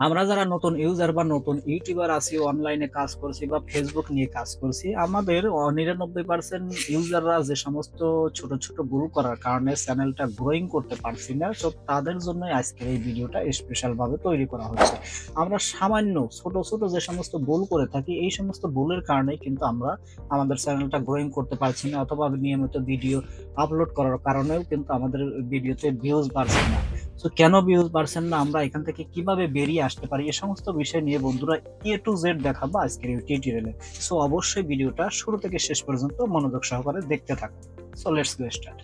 আমরা যারা নতুন ইউজার বা নতুন ইউটিউবার আছি, অনলাইনে কাজ করছি বা ফেসবুক নিয়ে কাজ করছি, আমাদের 99% ইউজাররা যে সমস্ত ছোট ছোট ভুল করার কারণে চ্যানেলটা গ্রোয়িং করতে পারছি না, তো তাদের জন্য আজকের এই ভিডিওটা স্পেশাল ভাবে তৈরি করা হচ্ছে। আমরা সামান্য ছোট ছোট যে সমস্ত ভুল করে থাকি, এই সমস্ত ভুলের কারণে কিন্তু আমরা আমাদের চ্যানেলটা গ্রোয়িং করতে পারছি না, অথবা নিয়মিত ভিডিও আপলোড করার কারণেও কিন্তু আমাদের ভিডিওতে ভিউজ বাড়ছে না। সো কেন ভিউজ বাড়ছেন না, আমরা এখান থেকে কিভাবে বেরিয়ে আসতে পারি, এ সমস্ত বিষয় নিয়ে বন্ধুরা A to Z দেখাবো আজকের এই টিউটোরিয়ালে। সো অবশ্যই ভিডিওটা শুরু থেকে শেষ পর্যন্ত মনোযোগ সহকারে দেখতে থাকুন। So let's get start.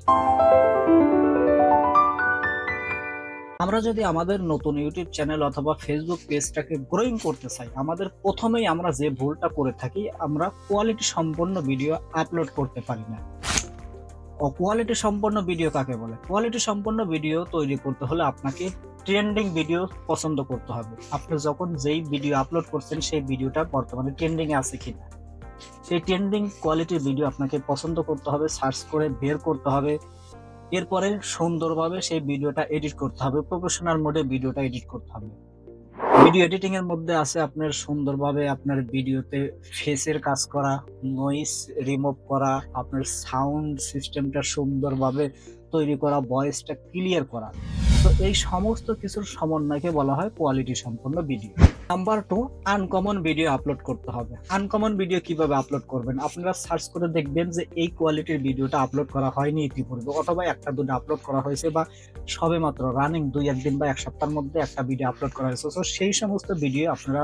আমরা যদি আমাদের নতুন ইউটিউব চ্যানেল অথবা ফেসবুক পেজটাকে গ্রোয়িং করতে চাই, আমাদের প্রথমেই আমরা যে ভুলটা করে থাকি, আমরা কোয়ালিটি সম্পন্ন ভিডিও আপলোড করতে পারি না। কোয়ালিটি সম্পন্ন ভিডিও কাকে বলে? কোয়ালিটি সম্পন্ন ভিডিও তৈরি করতে হলে আপনাকে ট্রেন্ডিং ভিডিও পছন্দ করতে হবে। আপনি যখন যেই ভিডিও আপলোড করছেন সেই ভিডিওটা বর্তমানে ট্রেন্ডিং এ আছে কিনা, সেই ট্রেন্ডিং কোয়ালিটির ভিডিও আপনাকে পছন্দ করতে হবে, সার্চ করে বের করতে হবে। এরপরে সুন্দরভাবে সেই ভিডিওটা এডিট করতে হবে, প্রফেশনাল মোডে ভিডিওটা এডিট করতে হবে। ভিডিও এডিটিং এর মধ্যে আছে আপনার সুন্দরভাবে আপনার ভিডিওতে ফেসের কাজ করা, নয়েজ রিমুভ করা, আপনার সাউন্ড সিস্টেমটা সুন্দরভাবে তৈরি করা, ভয়েসটা ক্লিয়ার করা। তো এই সমস্ত কিছুর সমন্বয়কে বলা হয় কোয়ালিটি সম্পন্ন video. Number 2, uncommon video upload করতে হবে। আনকমন ভিডিও কিভাবে আপলোড করবেন? আপনারা সার্চ করে দেখবেন যে এই কোয়ালিটির ভিডিওটা আপলোড করা হয়নি ইতিপূর্বে, অথবা একটা দুটো আপলোড করা হয়েছে, বা সবেমাত্র রানিং 2-1 দিন বা এক সপ্তাহের মধ্যে একটা ভিডিও আপলোড করা হয়েছে। তো সেই সমস্ত ভিডিও আপনারা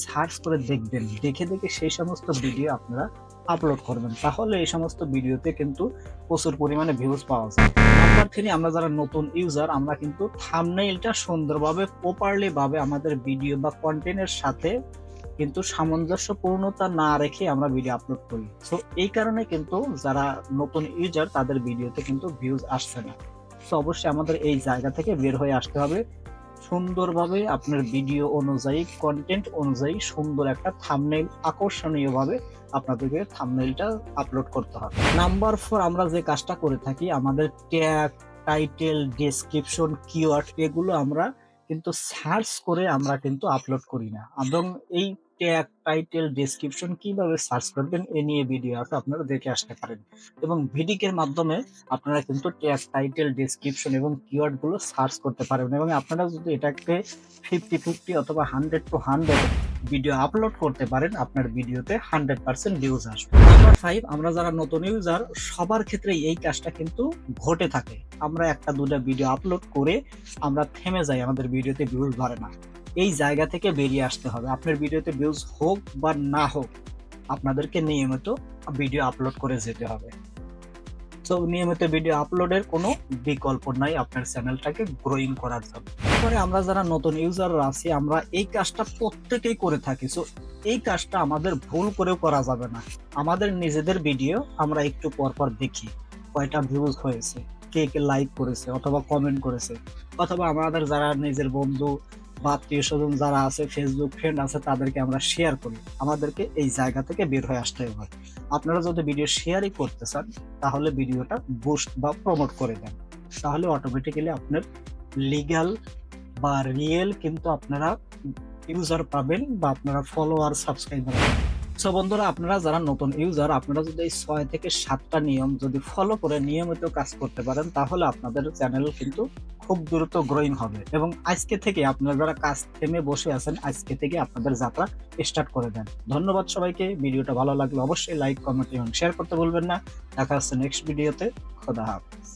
সার্চ করে দেখবেন, দেখে দেখে সেই সমস্ত ভিডিও আপনারা আপলোড করবেন, তাহলে এই সমস্ত ভিডিওতে কিন্তু প্রচুর পরিমাণে ভিউজ পাওয়া যায়। নাম্বার 3, আমরা যারা নতুন ইউজার, আমরা কিন্তু থাম্বনেইলটা সুন্দরভাবে প্রপারলি ভাবে আমাদের ভিডিও বা কন্টেন্টের সাথে কিন্তু সামঞ্জস্যপূর্ণতা না রেখে আমরা ভিডিও আপলোড করি। সো এই কারণে কিন্তু যারা নতুন ইউজার তাদের ভিডিওতে কিন্তু ভিউজ আসছে না। সো অবশ্যই আমাদের এই জায়গা থেকে বের হয়ে আসতে হবে। সুন্দরভাবে আপনার ভিডিও অনুযায়ী, কন্টেন্ট অনুযায়ী সুন্দর একটা থাম্বনেইল আকর্ষণীয়ভাবে আপনাদেরকে থাম্বনেইলটা আপলোড করতে হবে। নাম্বার 4, আমরা যে কাজটা করে থাকি, আমাদের ট্যাগ, টাইটেল, ডেসক্রিপশন, কিওয়ার্ড এগুলো আমরা কিন্তু সার্চ করে আমরা কিন্তু আপলোড করি না। এবং এই ট্যাগ, টাইটেল, ডেসক্রিপশন কিভাবে সার্চ করবেন এ নিয়ে ভিডিও আছে, আপনারা দেখে আসতে পারেন। এবং ভিডিকের মাধ্যমে আপনারা কিন্তু ট্যাগ, টাইটেল, ডেসক্রিপশন এবং কিওয়ার্ড গুলো সার্চ করতে পারবেন, এবং আপনারা যদি এটাকে 50-50 অথবা 100-100 ভিডিও আপলোড করতে পারেন, আপনার ভিডিওতে 100% ভিউজ আসবে। নাম্বার 5, আমরা যারা নতুন ইউজার সবার ক্ষেত্রে এই কাজটা কিন্তু ঘটে থাকে। আমরা একটা দুটা ভিডিও আপলোড করে আমরা থেমে যাই, আমাদের ভিডিওতে ভিউজ বাড়ে না। এই জায়গা থেকে বেরিয়ে আসতে হবে। আপনার ভিডিওতে ভিউজ হোক বা না হোক, আপনাদেরকে নিয়মিত ভিডিও আপলোড করে যেতে হবে। সো নিয়মিত ভিডিও আপলোডের কোনো বিকল্প নাই আপনার চ্যানেলটাকে গ্রোয়িং করার জন্য। তারপরে আমরা যারা নতুন ইউজাররা আছি, আমরা এই কাজটা প্রত্যেকেই করে থাকি। সো এই কাজটা আমাদের ভুল করেও করা যাবে না। আমাদের নিজেদের ভিডিও আমরা একটু পর পর দেখি কয়টা ভিউজ হয়েছে, কে কে লাইক করেছে অথবা কমেন্ট করেছে, অথবা আমাদের যারা নিজের বন্ধু বা আত্মীয় স্বজন যারা আছে, ফেসবুক ফ্রেন্ড আছে, তাদেরকে আমরা শেয়ার করি। আমাদেরকে এই জায়গা থেকে বের হয়ে আসতে হবে। আপনারা যদি ভিডিও শেয়ারই করতে চান, তাহলে ভিডিওটা বুস্ট বা প্রমোট করে দেন, তাহলে অটোমেটিক্যালি আপনার লিগ্যাল বা রিয়েল কিন্তু আপনারা ইউজার পাবেন, বা আপনারা ফলোয়ার, সাবস্ক্রাইবার পাবেন। সো বন্ধুরা, আপনারা যারা নতুন ইউজার, আপনারা যদি এই 6 থেকে 7টা নিয়ম যদি ফলো করে নিয়মিত কাজ করতে পারেন, তাহলে আপনাদের চ্যানেল কিন্তু খুব দ্রুত গ্রোয়িং হবে। এবং আজকে থেকে আপনারা যারা কাজ থেমে বসে আছেন, আজকে থেকে আপনাদের যাত্রা স্টার্ট করে দেন। ধন্যবাদ সবাইকে। ভিডিওটা ভালো লাগলে অবশ্যই লাইক, কমেন্ট এবং শেয়ার করতে ভুলবেন না। দেখা হচ্ছে নেক্সট ভিডিওতে। খোদা হাফেজ।